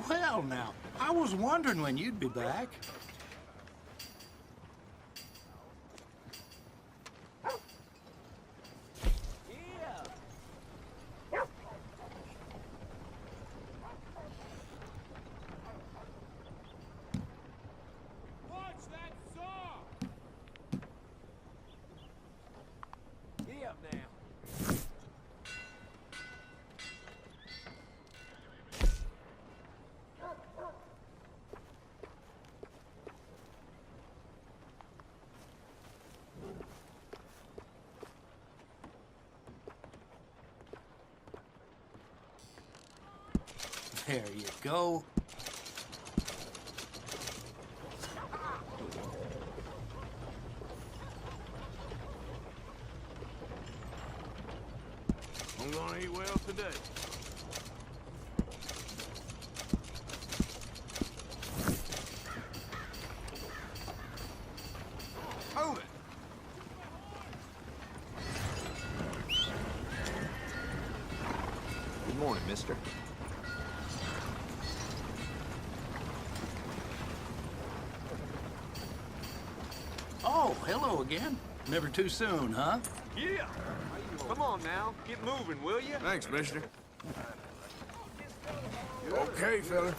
Well, now, I was wondering when you'd be back. Watch that saw! Get up now. There you go. I'm gonna eat well today. Hold it! Good morning, mister. Oh, hello again. Never too soon, huh? Yeah! Come on now, get moving, will you? Thanks, mister. Okay, fella.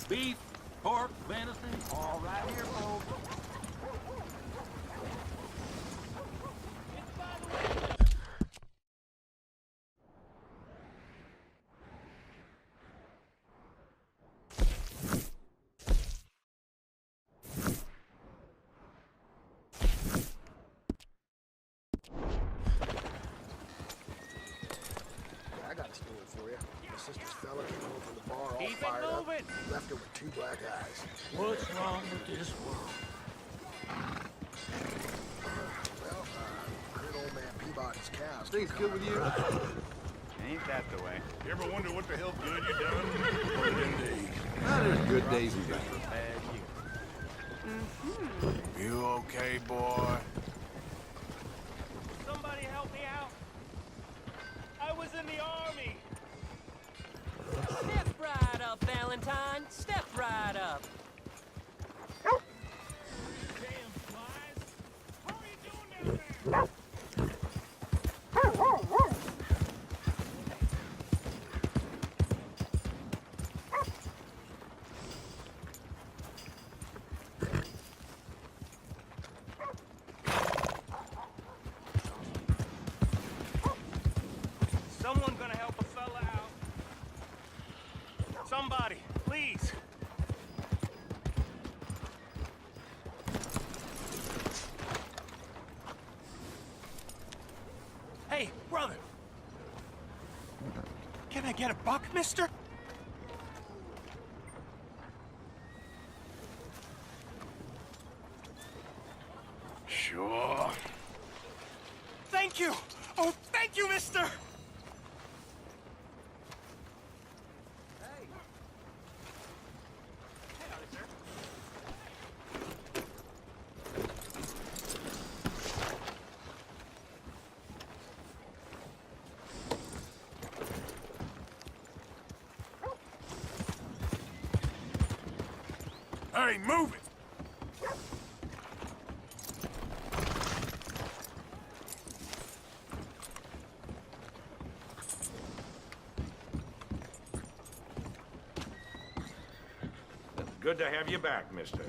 Beef, pork, venison. All right here, folks. I got a story for you. My sister's fella came home from the bar all Keep it fired up. moving. Left her with 2 black eyes. What's wrong with this world? Well, I heard old man Peabody's cows. Things good with you? Ain't that the way? You ever wonder what the hell good you done? Indeed. Ah, there's good days and bad. Bad you. You okay, boy? Somebody help me out. I was in the army. Step right up, Valentine. Step right up. Damn flies. What are you doing down there? Someone gonna help a fella out. Somebody, please. Hey, brother. Can I get a buck, mister? Sure. Thank you! Oh, thank you, mister! Hey, move it! Good to have you back, mister.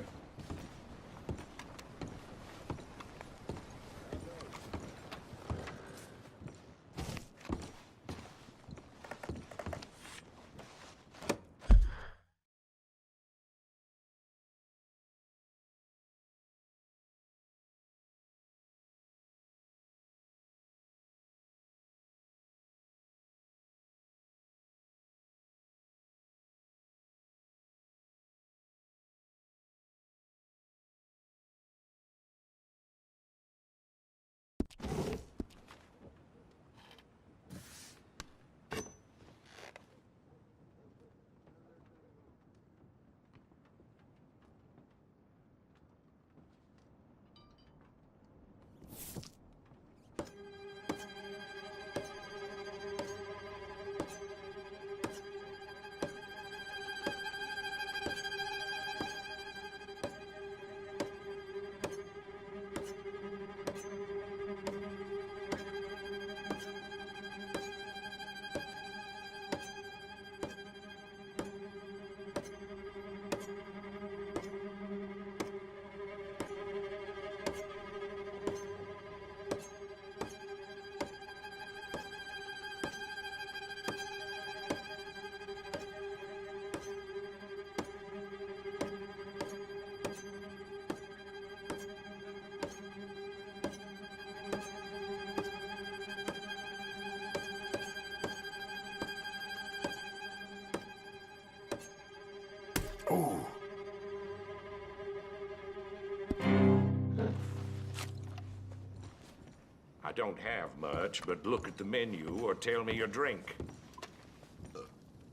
don't have much, but look at the menu or tell me your drink.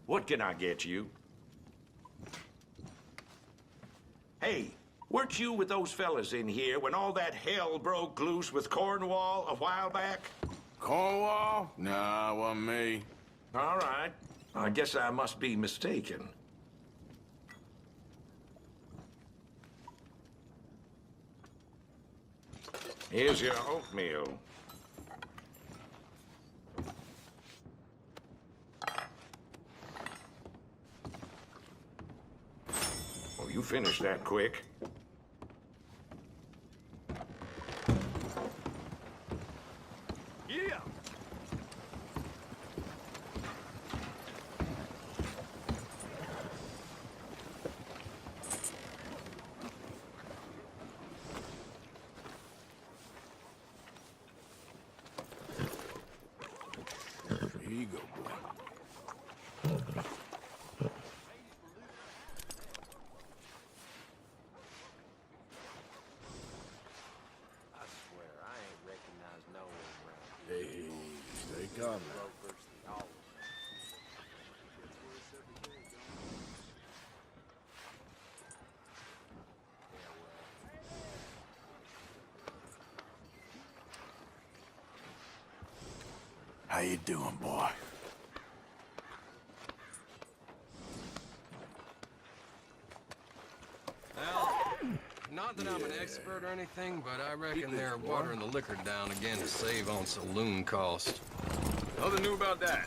What can I get you? Hey, weren't you with those fellas in here when all that hell broke loose with Cornwall a while back? Cornwall? Nah, wasn't me. All right. I guess I must be mistaken. Here's your oatmeal. Oh, you finished that quick. Yeah. Here you go, boy. I swear, I ain't recognized no one around here. Hey, stay calm now. Rovers, they all. How you doing, boy? Well, not that I'm an expert or anything, but I reckon they're watering the liquor down again to save on saloon cost. Nothing new about that.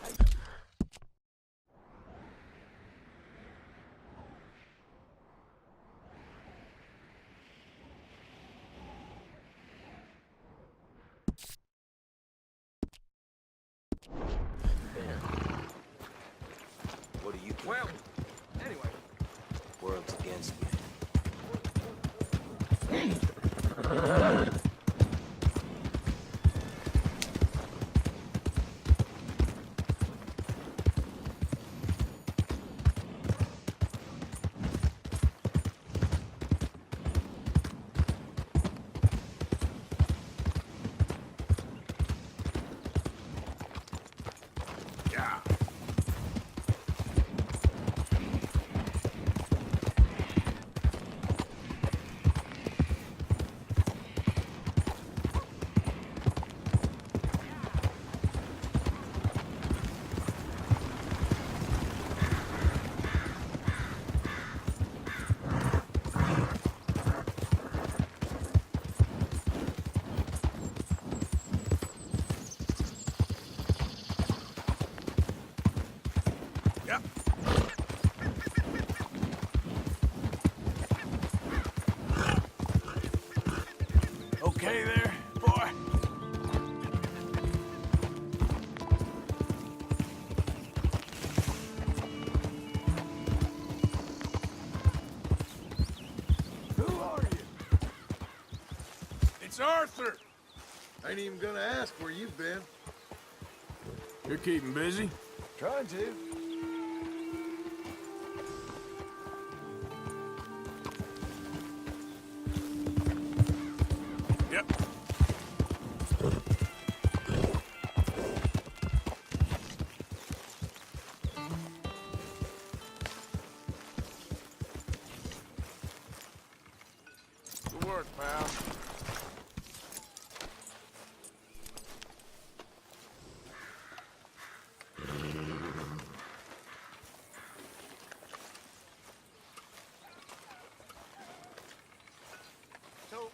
What do you think? Well, anyway. World's against me. Yeah. Yep. Okay there, boy? Who are you? It's Arthur. Ain't even gonna ask where you've been. You're keeping busy? Trying to. Yep. Good work, pal. So,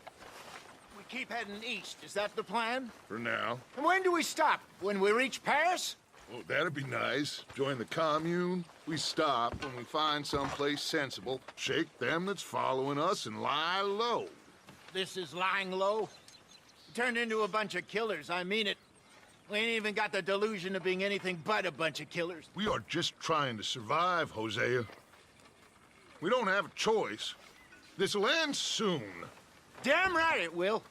we keep heading east. Is that the plan? For now. And when do we stop? When we reach Paris? Well, that'd be nice. Join the commune. We stop when we find someplace sensible, shake them that's following us, and lie low. This is lying low. We turned into a bunch of killers, I mean it. We ain't even got the delusion of being anything but a bunch of killers. We are just trying to survive, Hosea. We don't have a choice. This'll end soon. Damn right it will.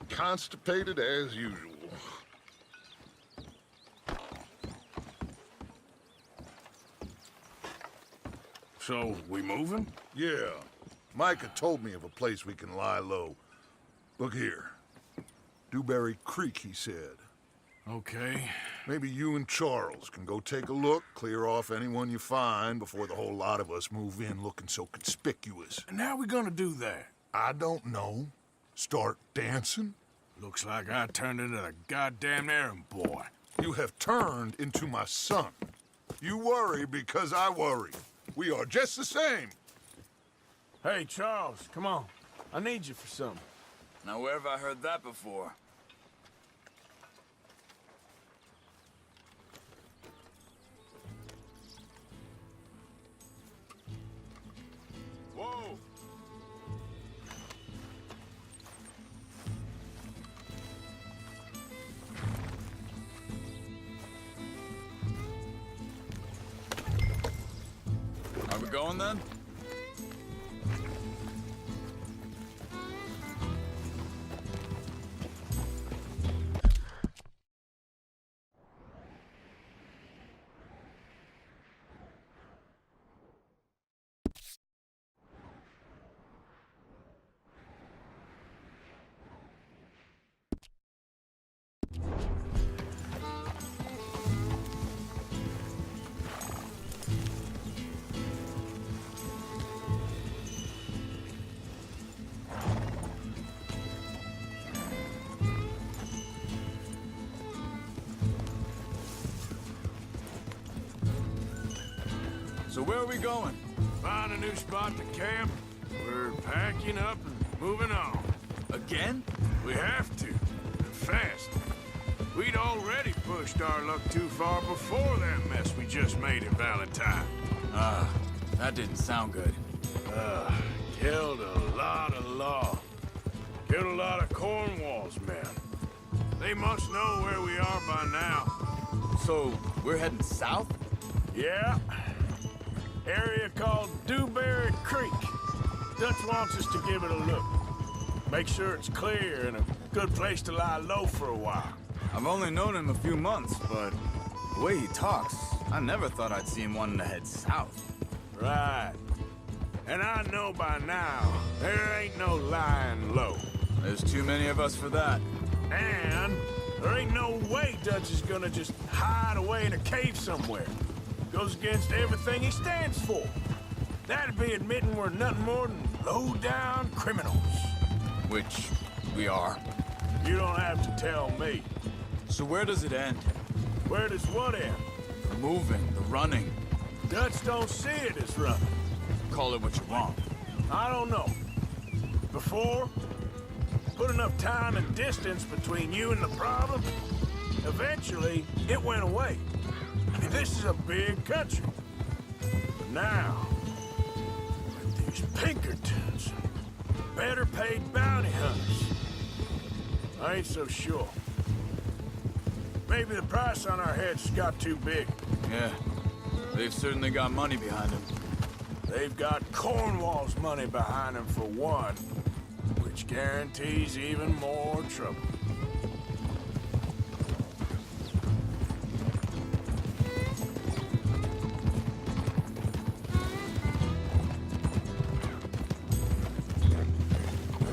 Constipated as usual. So, we moving? Yeah. Micah told me of a place we can lie low. Look here. Dewberry Creek, he said. Okay. Maybe you and Charles can go take a look, clear off anyone you find before the whole lot of us move in looking so conspicuous. And how we gonna do that? I don't know. Start dancing? Looks like I turned into the goddamn errand boy. You have turned into my son. You worry because I worry. We are just the same. Hey, Charles, come on. I need you for something. Now, where have I heard that before? Whoa! Are we going then? So where are we going? Find a new spot to camp. We're packing up and moving on. Again? We have to, and fast. We'd already pushed our luck too far before that mess we just made in Valentine. That didn't sound good. Killed a lot of law. Killed a lot of Cornwall's men. They must know where we are by now. So, we're heading south? Yeah. Area called Dewberry Creek. Dutch wants us to give it a look. Make sure it's clear and a good place to lie low for a while. I've only known him a few months, but the way he talks, I never thought I'd see him wanting to head south. Right. And I know by now, there ain't no lying low. There's too many of us for that. And there ain't no way Dutch is gonna just hide away in a cave somewhere. Goes against everything he stands for. That'd be admitting we're nothing more than low-down criminals. Which we are. You don't have to tell me. So where does it end? Where does what end? The moving, the running. Dutch don't see it as running. Call it what you want. I don't know. Before, put enough time and distance between you and the problem, eventually it went away. I mean, this is a big country. But now, with these Pinkertons, better paid bounty hunters, I ain't so sure. Maybe the price on our heads got too big. Yeah, they've certainly got money behind them. They've got Cornwall's money behind them for one, which guarantees even more trouble.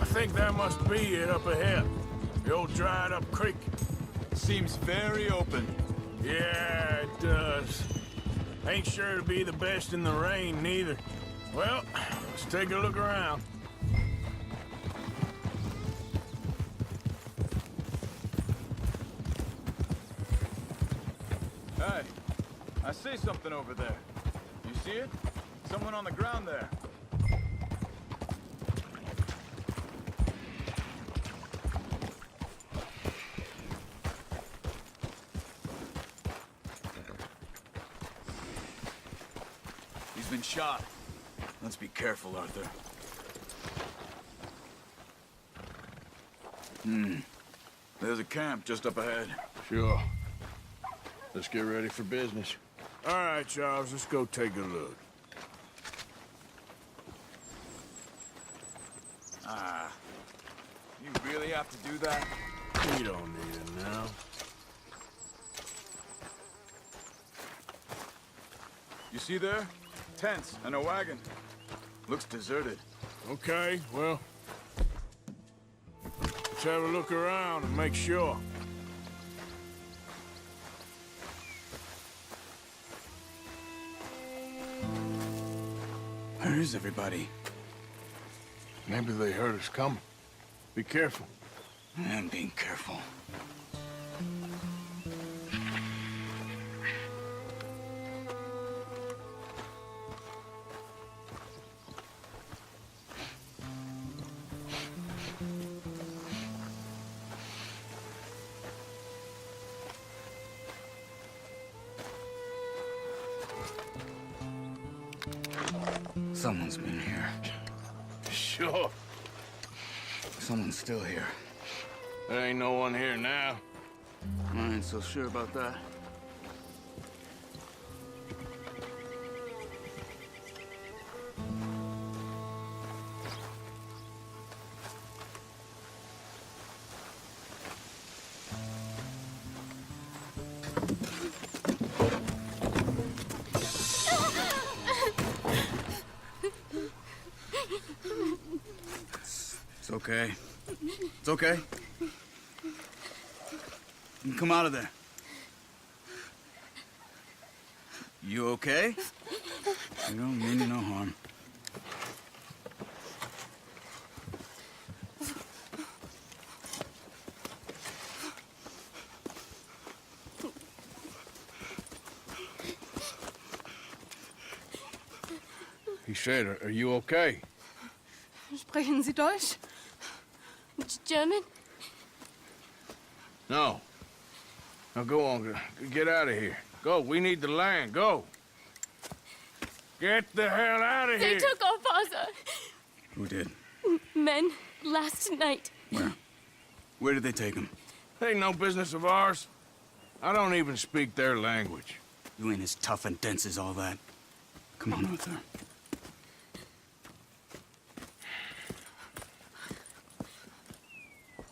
I think that must be it up ahead. The old dried-up creek. Seems very open. Yeah, it does. Ain't sure to be the best in the rain, neither. Well, let's take a look around. Hey, I see something over there. You see it? Someone on the ground there. He's been shot. Let's be careful, Arthur. There's a camp just up ahead. Sure. Let's get ready for business. All right, Charles, let's go take a look. You really have to do that? We don't need it now. You see there? Tents and a wagon. Looks deserted. Okay, well, Let's have a look around and make sure. Where is everybody? Maybe they heard us coming. Be careful. I am being careful. Someone's been here. Sure. Someone's still here. There ain't no one here now. I ain't so sure about that. It's okay. It's okay. You come out of there. You okay? You don't mean you no harm. He said, are you okay? Sprechen Sie Deutsch? German? No. Now go on, get out of here. Go, we need the land, go. Get the hell out of They here. took our father. Who did? Men, last night. Where? Where did they take him? Ain't no business of ours. I don't even speak their language. You ain't as tough and dense as all that. Come on, Arthur.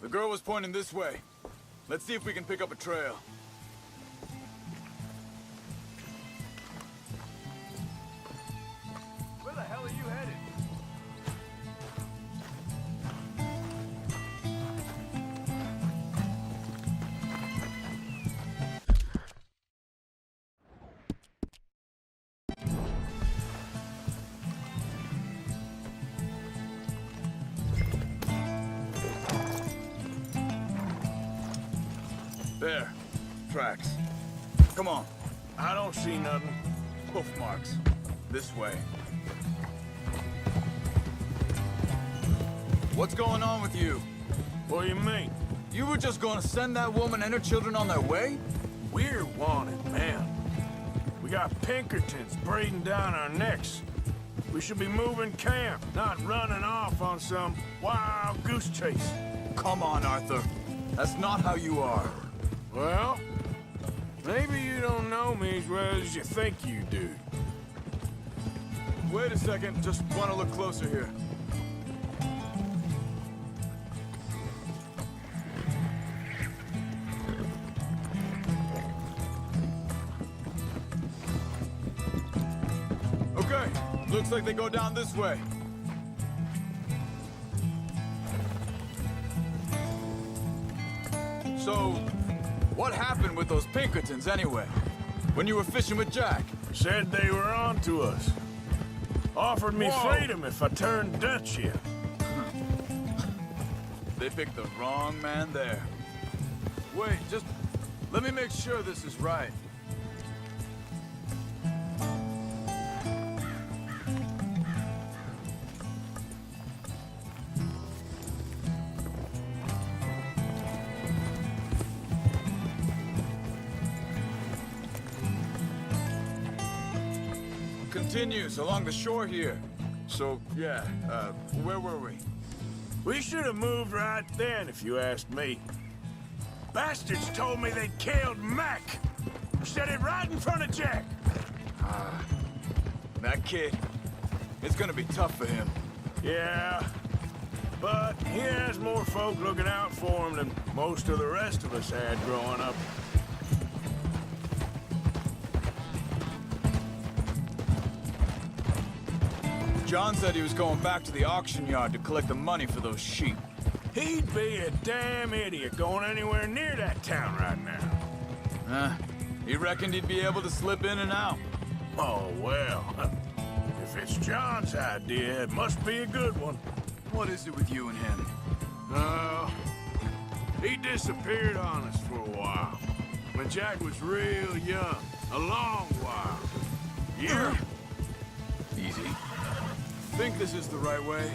The girl was pointing this way. Let's see if we can pick up a trail. Where the hell are you headed? There. Tracks. Come on. I don't see nothing. Hoof marks. This way. What's going on with you? What do you mean? You were just gonna send that woman and her children on their way? We're wanted, man. We got Pinkertons breathing down our necks. We should be moving camp, not running off on some wild goose chase. Come on, Arthur. That's not how you are. Well, maybe you don't know me as well as you think you do. Wait a second. Just want to look closer here. Okay. Looks like they go down this way. So, what happened with those Pinkertons anyway? When you were fishing with Jack? Said they were on to us. Offered me Whoa. freedom if I turned Dutch here. They picked the wrong man there. Wait, just let me make sure this is right. Continues along the shore here. So, yeah, where were we? We should have moved right then, if you asked me. Bastards told me they'd killed Mac. Said it right in front of Jack. That kid, it's gonna be tough for him. Yeah, but he has more folk looking out for him than most of the rest of us had growing up. John said he was going back to the auction yard to collect the money for those sheep. He'd be a damn idiot going anywhere near that town right now. He reckoned he'd be able to slip in and out. Oh, well. If it's John's idea, it must be a good one. What is it with you and him? He disappeared on us for a while. When Jack was real young. A long while. Year? Easy. Think this is the right way?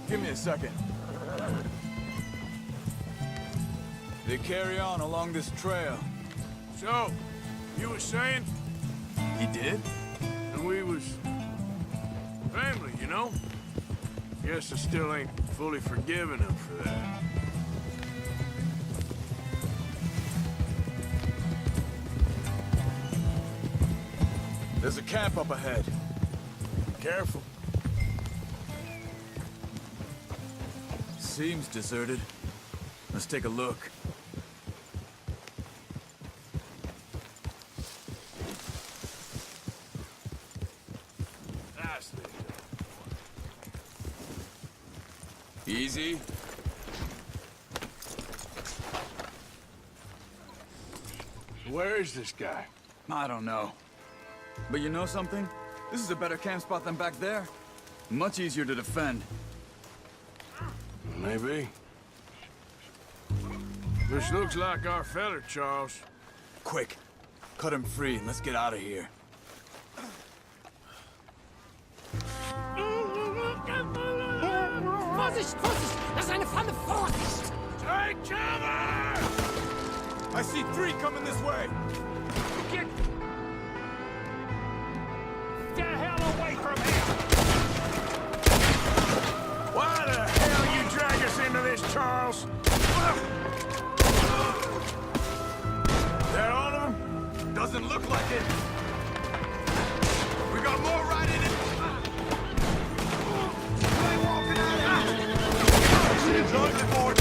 Give me a second. They carry on along this trail. So, you was saying? He did? And we was... family, you know? Guess I still ain't fully forgiven him for that. There's a camp up ahead. Careful. Seems deserted. Let's take a look. Nicely done. Easy. Where is this guy? I don't know. But you know something? This is a better camp spot than back there. Much easier to defend. Maybe. This looks like our feller, Charles. Quick. Cut him free and let's get out of here. Vorsicht, Vorsicht! Das ist eine Falle! Vorsicht! Take cover! I see 3 coming this way. Get the hell away from here! Why the hell you drag us into this, Charles? That all of them? Doesn't look like it. We got more right in it. It's ugly, boy.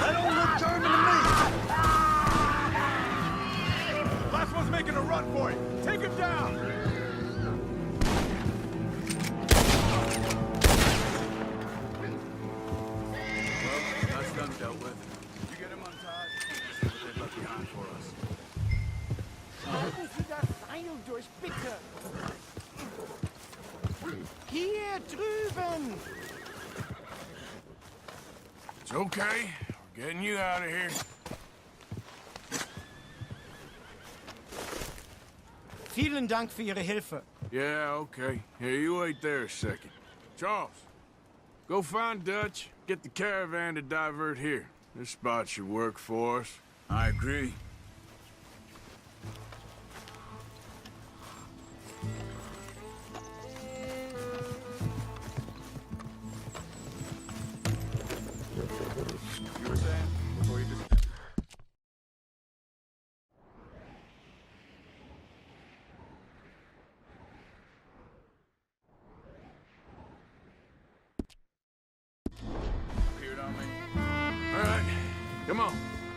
That don't look German to me. Last one's making a run for it. Take him down. That's done dealt with. You get him untied, see what they've left behind for us. Halten Sie das Seil durch, bitte! Hier drüben! It's okay. We're getting you out of here. Vielen Dank für Ihre Hilfe. Yeah, okay. Here, you wait there a second. Charles, go find Dutch, get the caravan to divert here. This spot should work for us. I agree. You were saying before you just... appeared on me. All right, come on.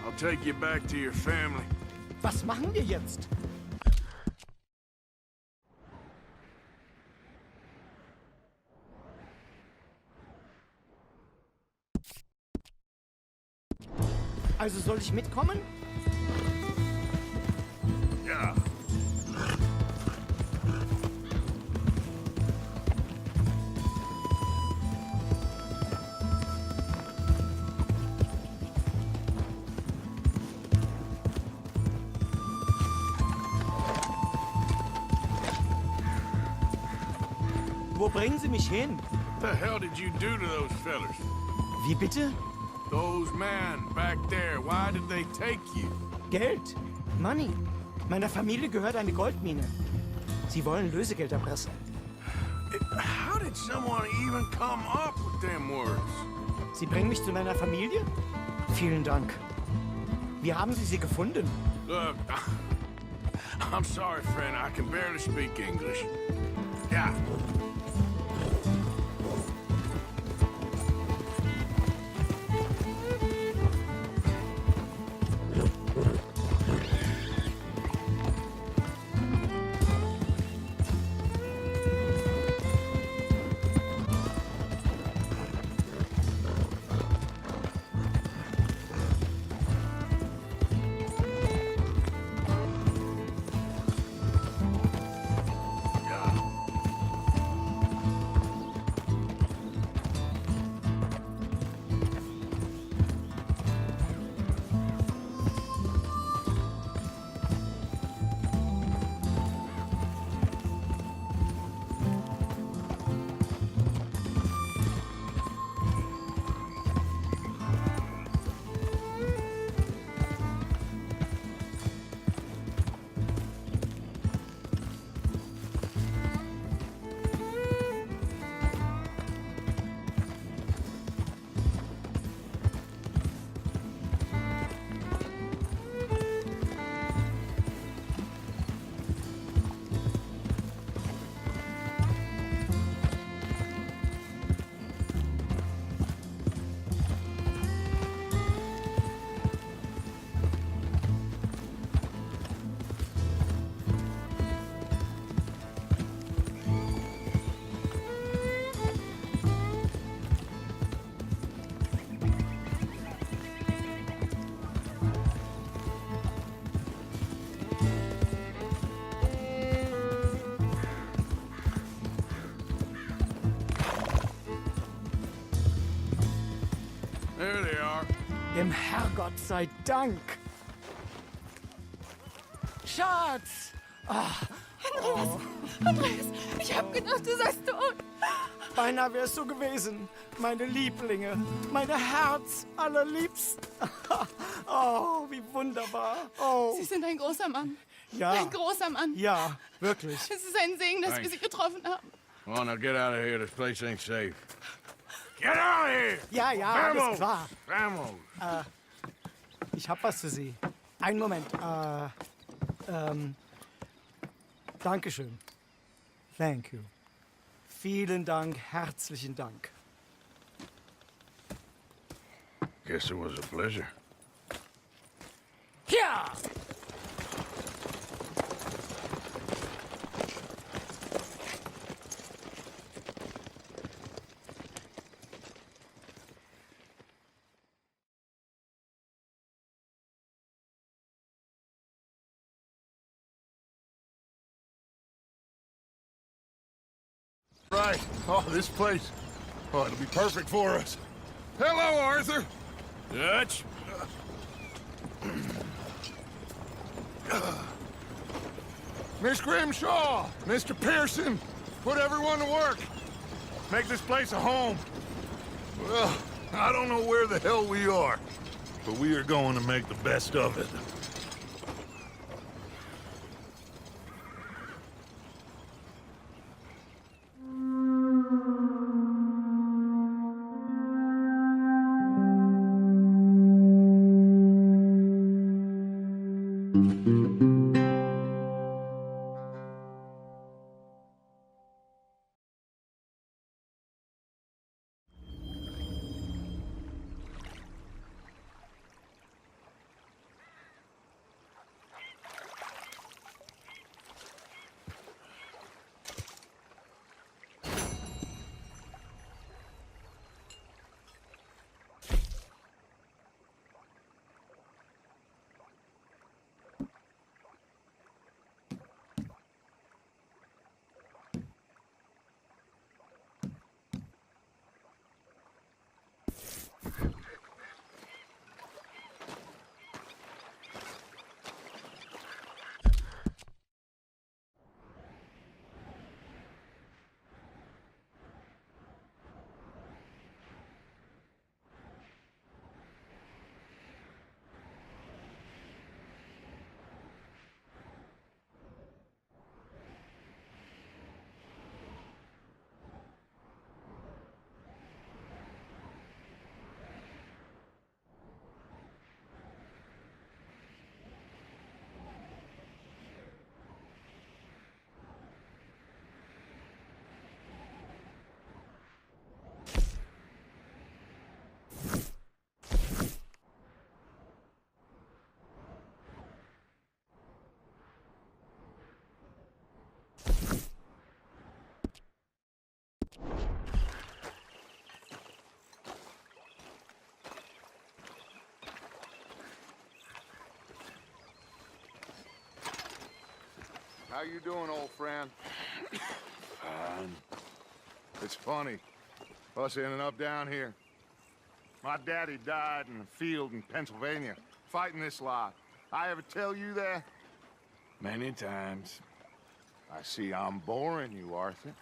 I'll take you back to your family. Was machen wir jetzt? Also soll ich mitkommen? Ja. Wo bringen Sie mich hin? What the hell did you do to those fellers? Wie bitte? Those men back there, why did they take you? Geld. Money. Meiner Familie gehört eine Goldmine. Sie wollen Lösegeld erpressen. How did someone even come up with them words? Sie bringen mich zu meiner Familie? Vielen Dank. Wie haben Sie sie gefunden? Look, I'm sorry, friend. I can barely speak English. Yeah. Dem Herrgott sei Dank. Schatz! Andreas, ich hab gedacht, du seist tot. Beinahe wär's so gewesen. Meine Lieblinge, meine Herz allerliebsten. Oh, wie wunderbar. Oh. Sie sind ein großer Mann. Ja. Ein großer Mann. Ja, wirklich. Es ist ein Segen, dass wir Sie getroffen haben. Come on, now get out of here. This place ain't safe. Get out of here! Ja, ja, alles klar. Vamos! Ich hab was für Sie. Einen Moment. Dankeschön. Thank you. Vielen Dank, herzlichen Dank. Guess it was a pleasure. Ja! Right. Oh, this place. Oh, it'll be perfect for us. Hello, Arthur. Dutch? Miss Grimshaw, Mr. Pearson, put everyone to work. Make this place a home. Well, I don't know where the hell we are, but we are going to make the best of it. How you doing, old friend? Fine. It's funny, us ending up down here. My daddy died in a field in Pennsylvania, fighting this lot. I ever tell you that? Many times. I see I'm boring you, Arthur.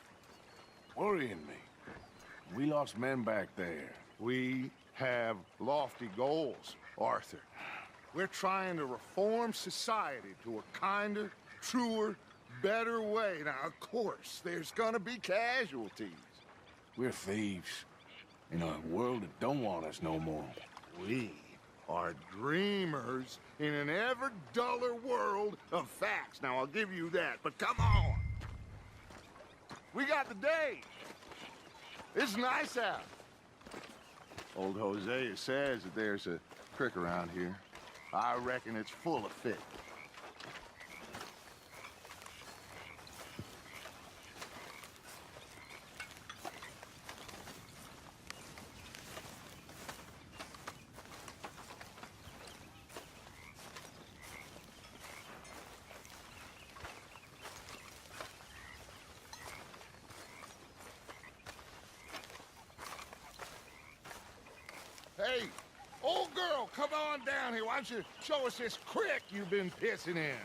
Worrying me. We lost men back there. We have lofty goals, Arthur. We're trying to reform society to a kinder, truer, better way. Now, of course, there's gonna be casualties. We're thieves in a world that don't want us no more. We are dreamers in an ever duller world of facts. Now, I'll give you that, but come on. We got the day. It's nice out. Old Hosea says that there's a creek around here. I reckon it's full of fish. Hey, old girl, come on down here. Why don't you show us this crick you've been pissing in?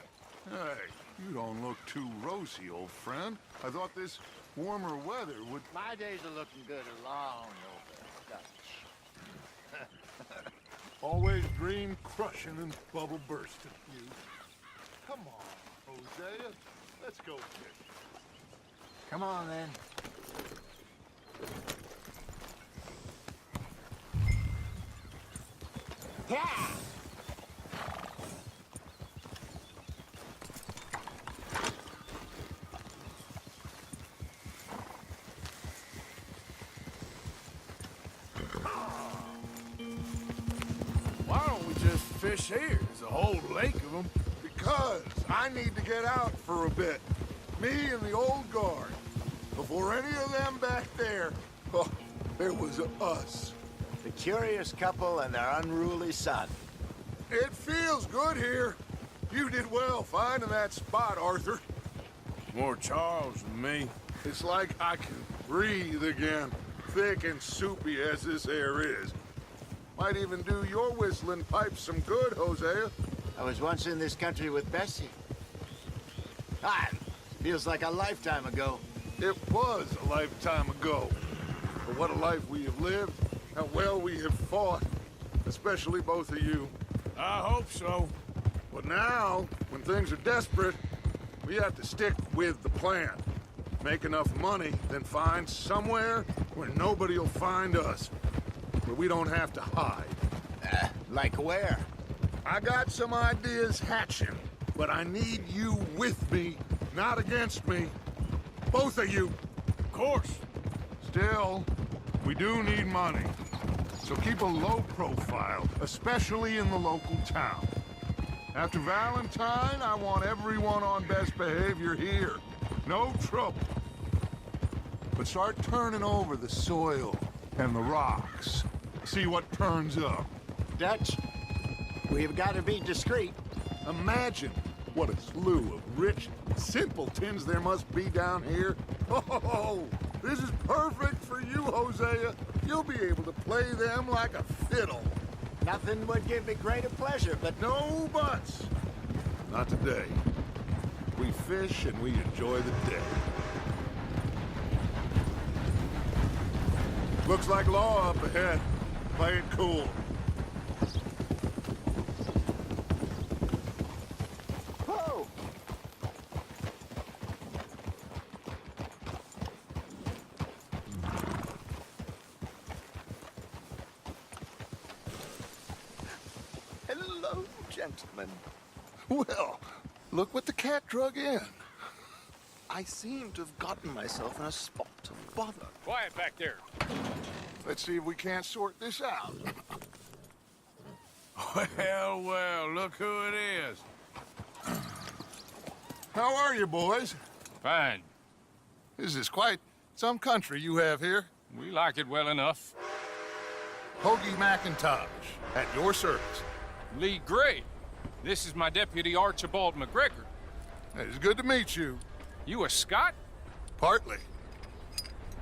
Hey, you don't look too rosy, old friend. I thought this warmer weather would... My days are looking good along over Dutch. Always dream crushing and bubble bursting, you. Come on, Hosea. Let's go fishing. Come on, then. Yeah! Why don't we just fish here? There's a whole lake of them. Because I need to get out for a bit. Me and the old guard. Before any of them back there, oh, there was us. The curious couple and their unruly son. It feels good here. You did well finding that spot, Arthur. More Charles than me. It's like I can breathe again, thick and soupy as this air is. Might even do your whistling pipes some good, Hosea. I was once in this country with Bessie. Ah, feels like a lifetime ago. It was a lifetime ago. But what a life we have lived, how well we have fought, especially both of you. I hope so. But now, when things are desperate, we have to stick with the plan. Make enough money, then find somewhere where nobody will find us. Where we don't have to hide. Like where? I got some ideas hatching, but I need you with me, not against me. Both of you. Of course. Still, we do need money. So keep a low profile, especially in the local town. After Valentine, I want everyone on best behavior here. No trouble. But start turning over the soil and the rocks. See what turns up. Dutch, we've got to be discreet. Imagine what a slew of rich simpletons there must be down here. Oh, this is perfect for you, Hosea. You'll be able to play them like a fiddle. Nothing would give me greater pleasure, but... No buts. Not today. We fish and we enjoy the day. Looks like law up ahead. Play it cool. Whoa! Hello, gentlemen. Well, look what the cat drug in. I seem to have gotten myself in a spot of bother. Quiet back there. Let's see if we can't sort this out. Well, well, look who it is. How are you, boys? Fine. This is quite some country you have here. We like it well enough. Hoagie McIntosh, at your service. Lee Gray. This is my deputy Archibald McGregor. It's good to meet you. You a Scot? Partly.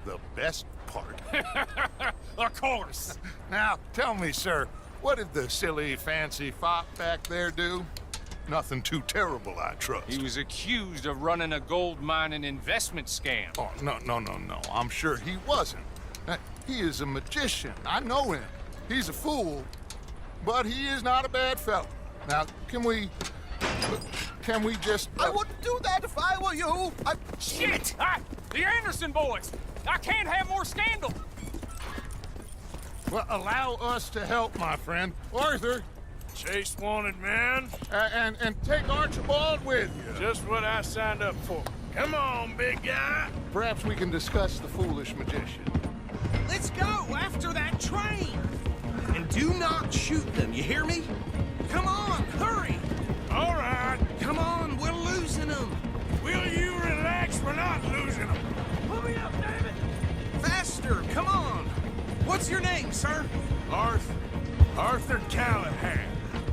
The best part. Of course. Now, tell me, sir, what did the silly, fancy fop back there do? Nothing too terrible, I trust. He was accused of running a gold mining investment scam. Oh, no. I'm sure he wasn't. He is a magician. I know him. He's a fool, but he is not a bad fellow. Now, can we just... I wouldn't do that if I were you. Shit! The Anderson boys! I can't have more scandal! Well, allow us to help, my friend. Arthur! Chase wanted man. And take Archibald with you. Just what I signed up for. Come on, big guy. Perhaps we can discuss the foolish magician. Let's go after that train! And do not shoot them, you hear me? Come on, hurry! All right. Come on, we're losing them! Will you relax? We're not losing them. Hurry up, damn it! Faster, come on! What's your name, sir? Arthur Callahan.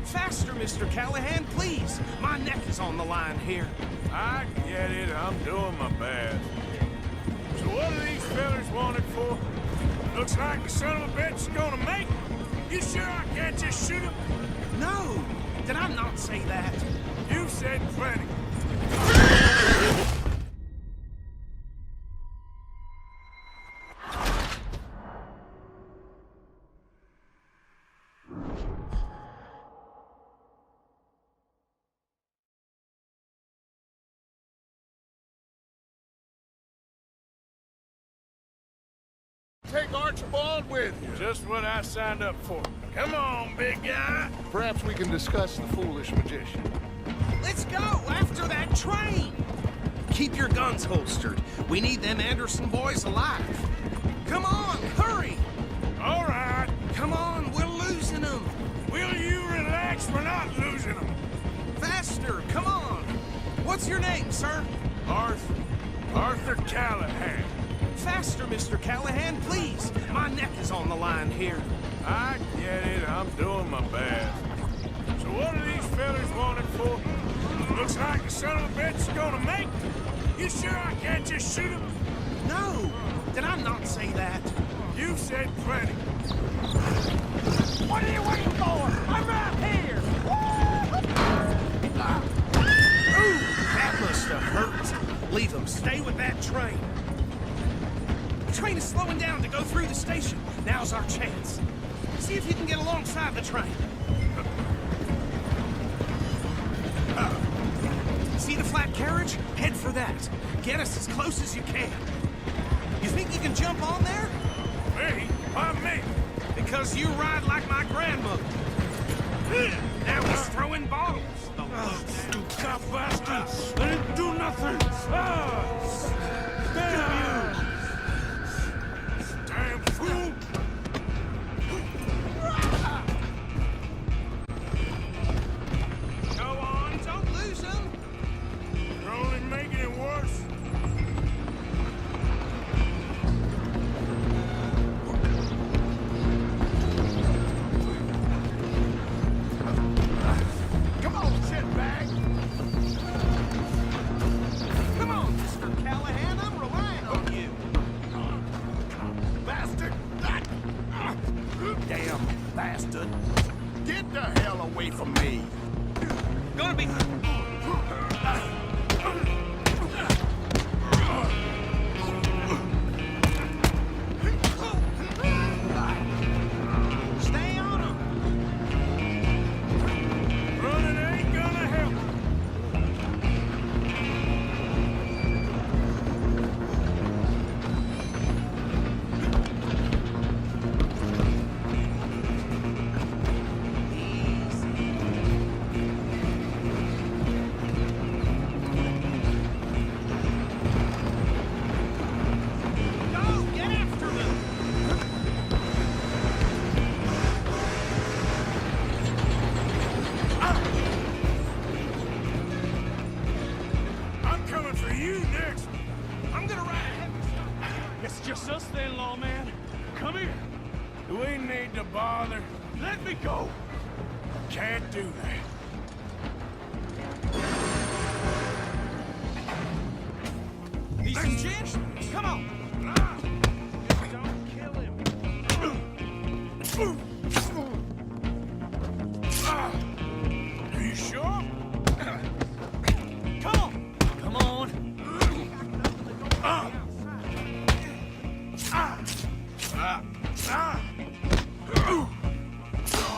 Faster, Mr. Callahan, please! My neck is on the line here. I get it. I'm doing my best. So what are these fellas wanted for? Looks like the son of a bitch is gonna make it. You sure I can't just shoot him? No! Did I not say that? You said plenty. Take Archibald with you. Just what I signed up for. Come on, big guy. Perhaps we can discuss the foolish magician. Let's go after that train! Keep your guns holstered. We need them Anderson boys alive. Come on, hurry! All right. Come on, we're losing them. Will you relax? We're not losing them. Faster, come on. What's your name, sir? Arthur Callahan. Faster, Mr. Callahan, please. My neck is on the line here. I get it. I'm doing my best. So what are these fellas wanted for? Looks like the son of a bitch is gonna make it. You sure I can't just shoot him? No! Did I not say that? You said plenty. What are you waiting for? I'm right here! Ooh, that must have hurt. Leave them. Stay with that train. The train is slowing down to go through the station. Now's our chance. See if you can get alongside the train. See the flat carriage? Head for that. Get us as close as you can. You think you can jump on there? Me? Why me? Because you ride like my grandmother. Now he's throwing bottles. You cop bastards! I didn't do nothing! Damn you! Damn fool! Go on, don't lose him. You're only making it worse. Come on, shitbag. Come on, Mr. Callahan, I'm relying on you. Bastard! Damn bastard. Get the hell away from me! Gonna be... Stay on him. Running ain't gonna help. Go, get after them. I'm coming for you next. I'm gonna ride ahead. It's just us then, lawman. Come here. Do we need to bother? Let me go. Can't do that. Need some gin? Come on. Just don't kill him. Are you sure? Come on. Come on.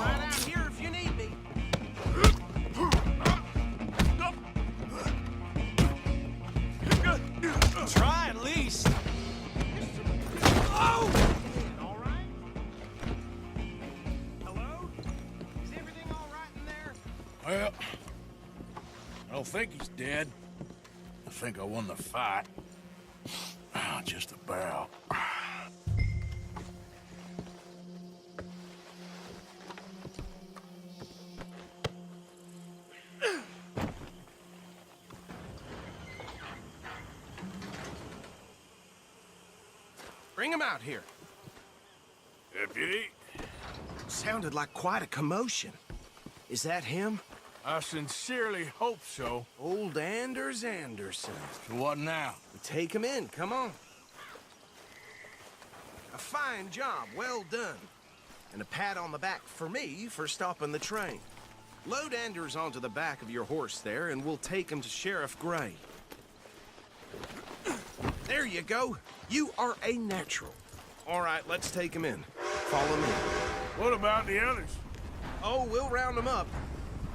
Right out here if you need me. Try at least. Oh! All right? Hello? Is everything all right in there? Well, I don't think he's dead. I think I won the fight. Just about. Bring him out here. Deputy, Sounded like quite a commotion. Is that him? I sincerely hope so. Old Anders Anderson. So what now? Take him in, come on. A fine job, well done. And a pat on the back for me for stopping the train. Load Anders onto the back of your horse there, and we'll take him to Sheriff Gray. There you go. You are a natural. All right, let's take him in. Follow me. What about the others? Oh, we'll round them up.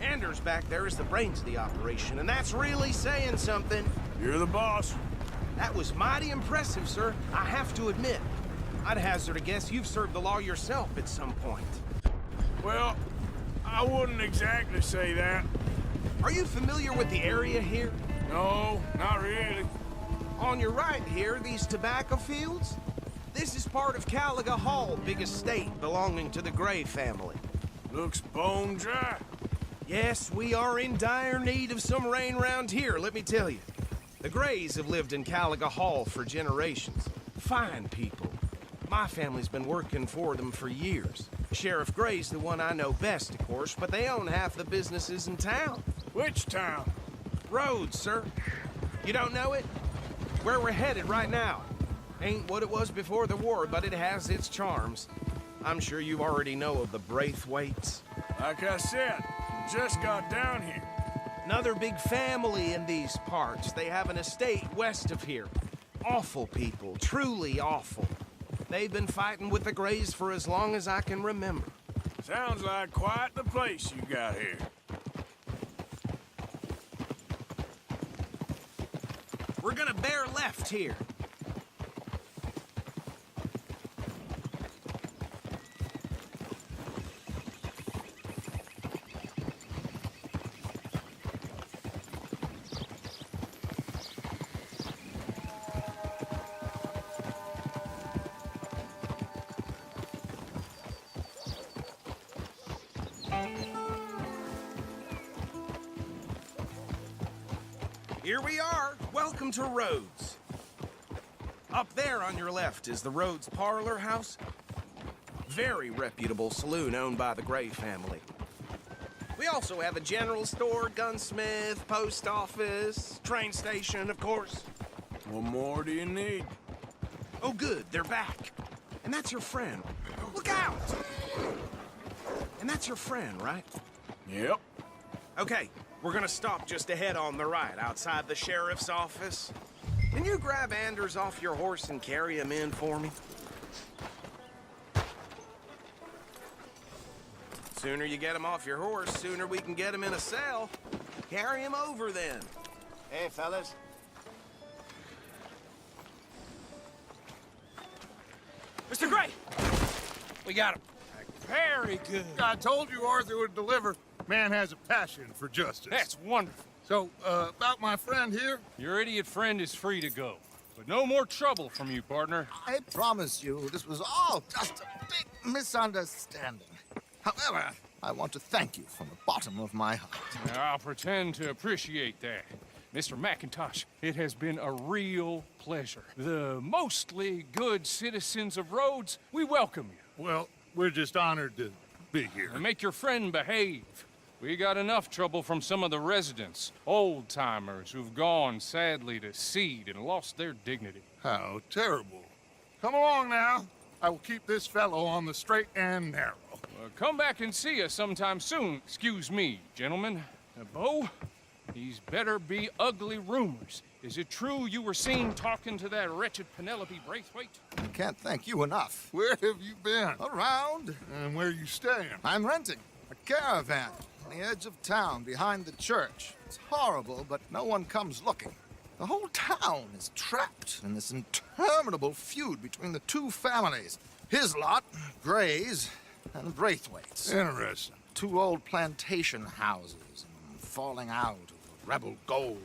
Anders back there is the brains of the operation, and that's really saying something. You're the boss. That was mighty impressive, sir. I have to admit. I'd hazard a guess you've served the law yourself at some point. Well, I wouldn't exactly say that. Are you familiar with the area here? No, not really. On your right here, these tobacco fields? This is part of Caliga Hall, big estate belonging to the Gray family. Looks bone dry. Yes, we are in dire need of some rain round here, let me tell you. The Grays have lived in Caliga Hall for generations. Fine people. My family's been working for them for years. Sheriff Gray's the one I know best, of course, but they own half the businesses in town. Which town? Rhodes, sir. You don't know it? Where we're headed right now. Ain't what it was before the war, but it has its charms. I'm sure you already know of the Braithwaites. Like I said, just got down here. Another big family in these parts. They have an estate west of here. Awful people, truly awful. They've been fighting with the Grays for as long as I can remember. Sounds like quite the place you got here. We're gonna bear left here. Here we are. Welcome to Rhodes. Up there on your left is the Rhodes Parlor House. Very reputable saloon owned by the Gray family. We also have a general store, gunsmith, post office, train station, of course. What more do you need? Oh, good. They're back. And that's your friend. Look out! And that's your friend, right? Yep. Okay, we're gonna stop just ahead on the right, outside the sheriff's office. Can you grab Anders off your horse and carry him in for me? Sooner you get him off your horse, sooner we can get him in a cell. Carry him over, then. Hey, fellas. Mr. Gray! We got him. Very good. I told you Arthur would deliver. Man has a passion for justice. That's wonderful. So, about my friend here? Your idiot friend is free to go. But no more trouble from you, partner. I promise you, this was all just a big misunderstanding. However, I want to thank you from the bottom of my heart. I'll pretend to appreciate that. Mr. McIntosh, it has been a real pleasure. The mostly good citizens of Rhodes, we welcome you. Well, we're just honored to be here. And make your friend behave. We got enough trouble from some of the residents, old-timers who've gone, sadly, to seed and lost their dignity. How terrible. Come along now. I will keep this fellow on the straight and narrow. Come back and see us sometime soon. Excuse me, gentlemen. Bo, these better be ugly rumors. Is it true you were seen talking to that wretched Penelope Braithwaite? I can't thank you enough. Where have you been? Around. And where are you staying? I'm renting a caravan on the edge of town behind the church. It's horrible, but no one comes looking. The whole town is trapped in this interminable feud between the two families. His lot, Gray's, and Braithwaite's. Interesting. Two old plantation houses, and falling out over rebel gold,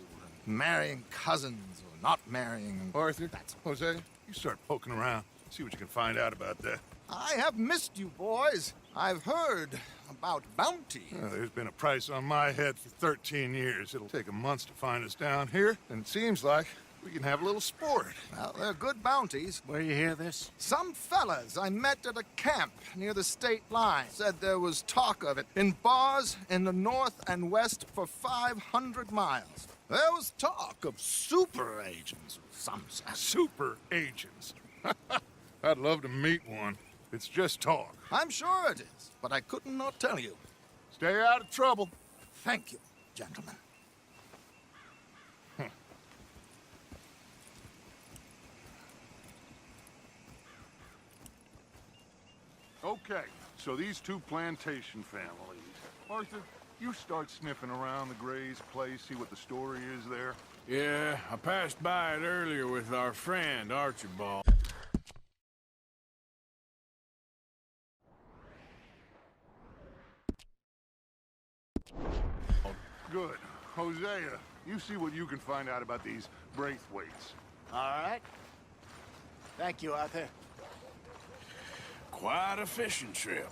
and marrying cousins or not marrying. Arthur, Jose, you start poking around. See what you can find out about that. I have missed you, boys. I've heard about bounty. Well, there's been a price on my head for 13 years. It'll take 'em months to find us down here, and it seems like we can have a little sport. Well, they're good bounties. Where you hear this? Some fellas I met at a camp near the state line said there was talk of it in bars in the north and west for 500 miles. There was talk of super agents of some sort. Super agents. I'd love to meet one. It's just talk. I'm sure it is, but I couldn't not tell you. Stay out of trouble. Thank you, gentlemen. Okay, so these two plantation families. Arthur, you start sniffing around the Gray's place, see what the story is there. Yeah, I passed by it earlier with our friend, Archibald. Good. Hosea, you see what you can find out about these Braithwaites. All right. Thank you, Arthur. Quite a fishing trip.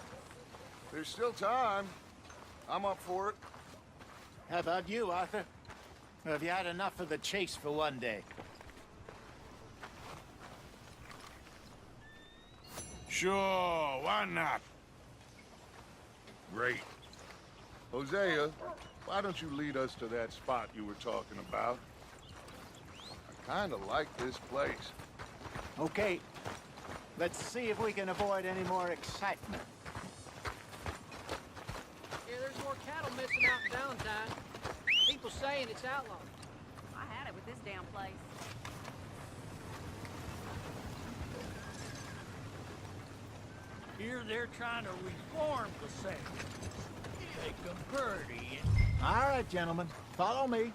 There's still time. I'm up for it. How about you, Arthur? Or have you had enough of the chase for one day? Sure, why not? Great. Hosea, why don't you lead us to that spot you were talking about? I kind of like this place. Okay. Let's see if we can avoid any more excitement. Yeah, there's more cattle missing out in downtown. People saying it's outlawed. I had it with this damn place. Here they're trying to reform the sex. Make them pretty. All right, gentlemen. Follow me.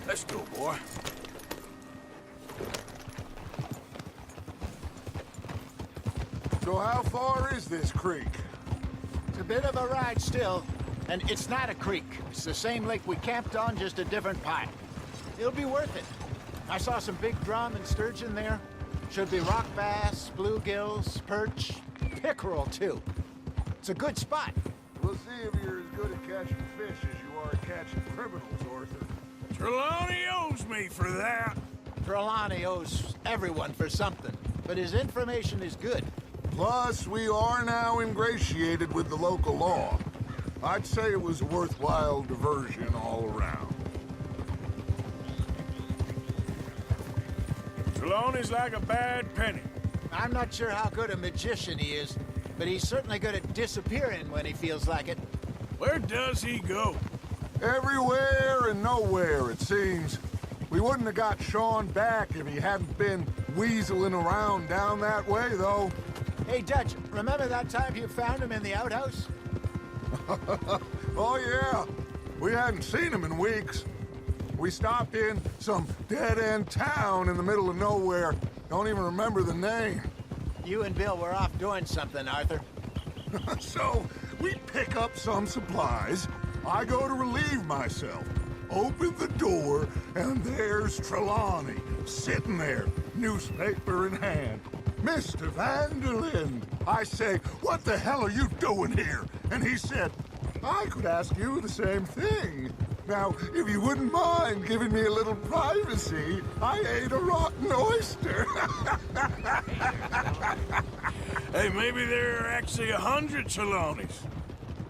Let's go, boy. So how far is this creek? It's a bit of a ride still, and it's not a creek. It's the same lake we camped on, just a different part. It'll be worth it. I saw some big drum and sturgeon there. Should be rock bass, bluegills, perch, pickerel, too. It's a good spot. We'll see if you're as good at catching fish as you are at catching criminals, Arthur. Trelawney owes me for that. Trelawney owes everyone for something, but his information is good. Plus, we are now ingratiated with the local law. I'd say it was a worthwhile diversion all around. Trelawney's like a bad penny. I'm not sure how good a magician he is, but he's certainly good at disappearing when he feels like it. Where does he go? Everywhere and nowhere, it seems. We wouldn't have got Sean back if he hadn't been weaseling around down that way, though. Hey, Dutch, remember that time you found him in the outhouse? Oh, yeah. We hadn't seen him in weeks. We stopped in some dead-end town in the middle of nowhere. Don't even remember the name. You and Bill were off doing something, Arthur. So, we pick up some supplies. I go to relieve myself. Open the door, and there's Trelawney, sitting there, newspaper in hand. Mr. Vanderlyn. I say, what the hell are you doing here? And he said, I could ask you the same thing. Now, if you wouldn't mind giving me a little privacy, I ate a rotten oyster. Hey, maybe there are actually 100 Trelawneys.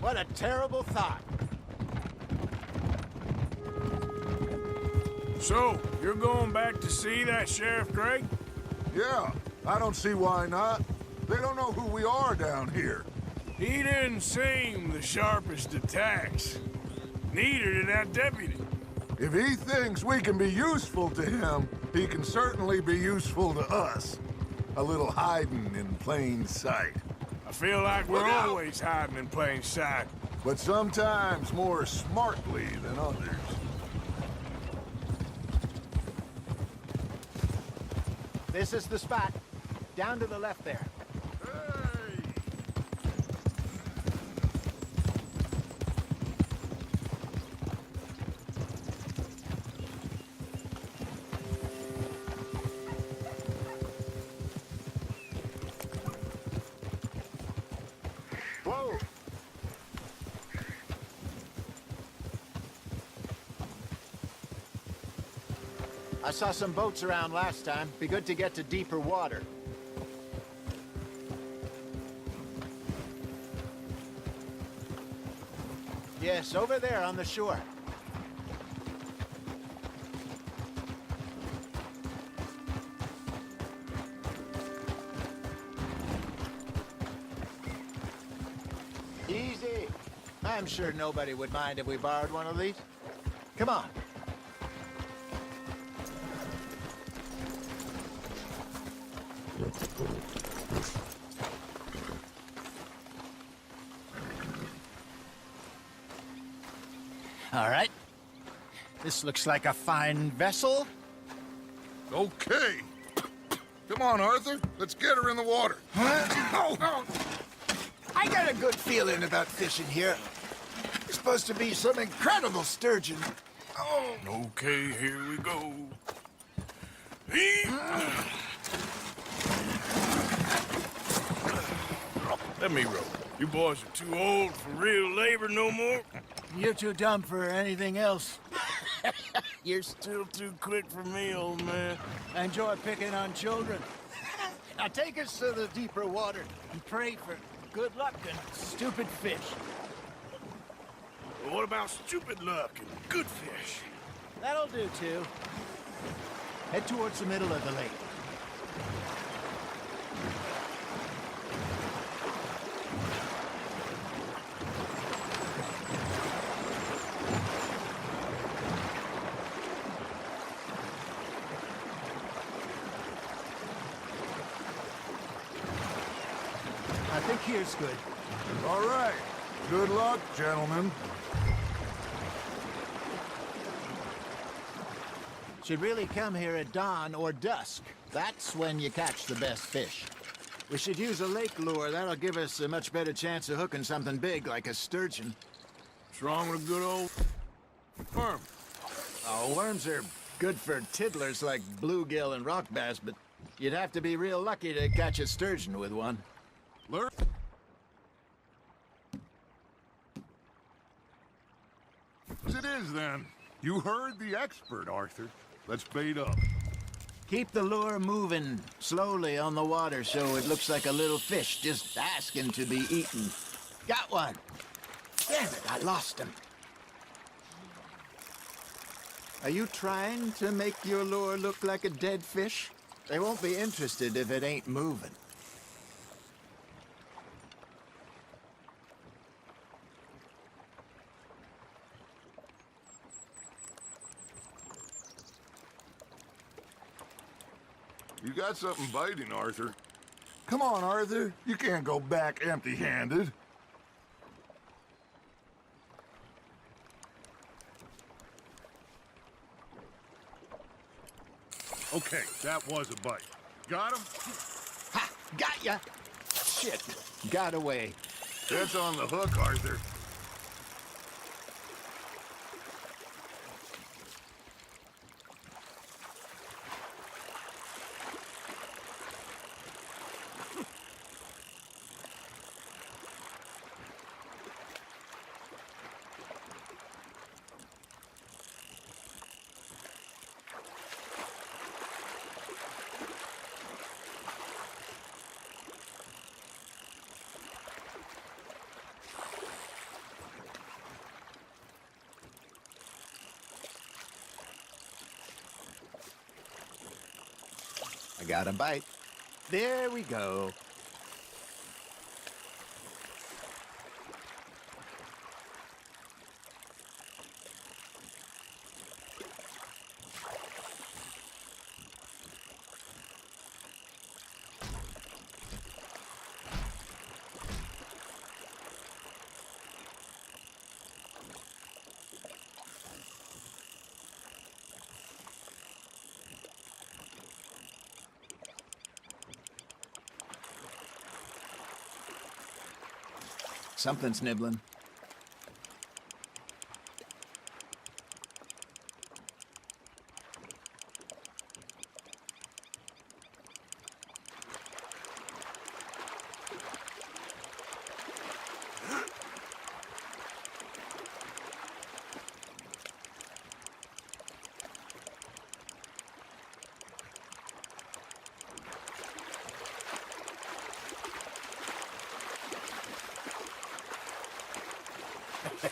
What a terrible thought. So, you're going back to see that Sheriff Gray? Yeah, I don't see why not. They don't know who we are down here. He didn't seem the sharpest attacks. Neither did that deputy. If he thinks we can be useful to him, he can certainly be useful to us. A little hiding in plain sight. I feel like we're always hiding in plain sight. But sometimes more smartly than others. This is the spot. Down to the left there. Whoa! I saw some boats around last time. Be good to get to deeper water. Yes, over there on the shore. I'm sure nobody would mind if we borrowed one of these. Come on. All right. This looks like a fine vessel. Okay. Come on, Arthur. Let's get her in the water. Oh. I got a good feeling about fishing here. It's supposed to be some incredible sturgeon. Oh. Okay, here we go. Let me row. You boys are too old for real labor no more. You're too dumb for anything else. You're still too quick for me, old man. I enjoy picking on children. Now take us to the deeper water and pray for good luck and stupid fish. Well, what about stupid luck and good fish? That'll do, too. Head towards the middle of the lake. I think here's good. All right. Good luck, gentlemen. Should really come here at dawn or dusk. That's when you catch the best fish. We should use a lake lure. That'll give us a much better chance of hooking something big like a sturgeon. What's wrong with a good old worm? Oh, worms are good for tiddlers like bluegill and rock bass, but you'd have to be real lucky to catch a sturgeon with one. Lure. As it is, then. You heard the expert, Arthur. Let's bait up. Keep the lure moving slowly on the water so it looks like a little fish just asking to be eaten. Got one. Damn it, I lost him. Are you trying to make your lure look like a dead fish? They won't be interested if it ain't moving. You got something biting, Arthur. Come on, Arthur. You can't go back empty-handed. Okay, that was a bite. Got him? Ha! Got ya! Shit. Got away. That's on the hook, Arthur. I got a bite. There we go. Something's nibbling.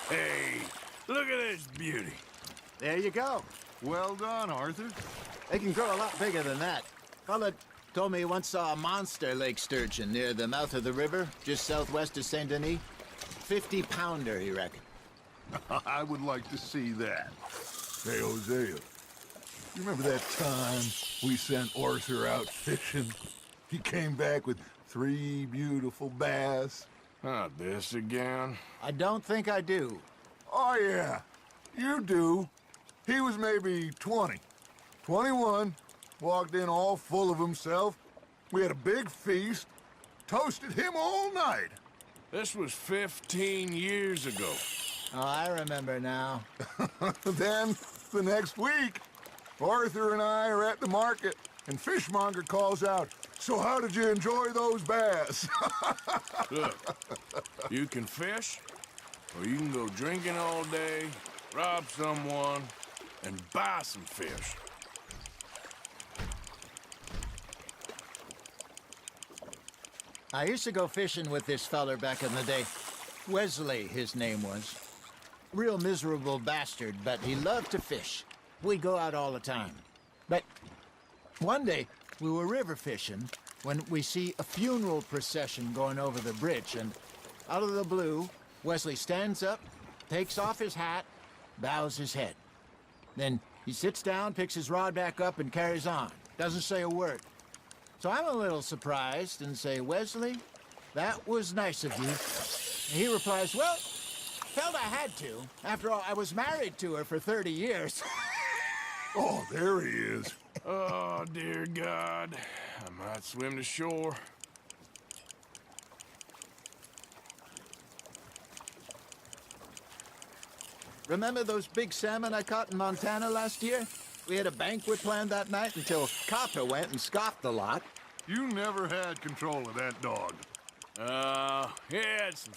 Hey, look at this beauty. There you go. Well done, Arthur. They can grow a lot bigger than that. Fella told me he once saw a monster lake sturgeon near the mouth of the river, just southwest of Saint Denis. 50-pounder, he reckoned. I would like to see that. Hey, Hosea, you remember that time we sent Arthur out fishing? He came back with 3 beautiful bass. Not this again. I don't think I do. Oh, yeah, you do. He was maybe 20, 21, walked in all full of himself. We had a big feast, toasted him all night. This was 15 years ago. Oh, I remember now. Then, the next week, Arthur and I are at the market, and Fishmonger calls out, "So how did you enjoy those bass?" Look, you can fish, or you can go drinking all day, rob someone, and buy some fish. I used to go fishing with this feller back in the day. Wesley, his name was. Real miserable bastard, but he loved to fish. We'd go out all the time. But one day, we were river fishing when we see a funeral procession going over the bridge, and out of the blue, Wesley stands up, takes off his hat, bows his head. Then he sits down, picks his rod back up, and carries on. Doesn't say a word. So I'm a little surprised and say, "Wesley, that was nice of you." And he replies, "Well, felt I had to. After all, I was married to her for 30 years. Oh, there he is. Oh, dear God. I might swim to shore. Remember those big salmon I caught in Montana last year? We had a banquet planned that night until Copper went and scoffed the lot. You never had control of that dog. He had some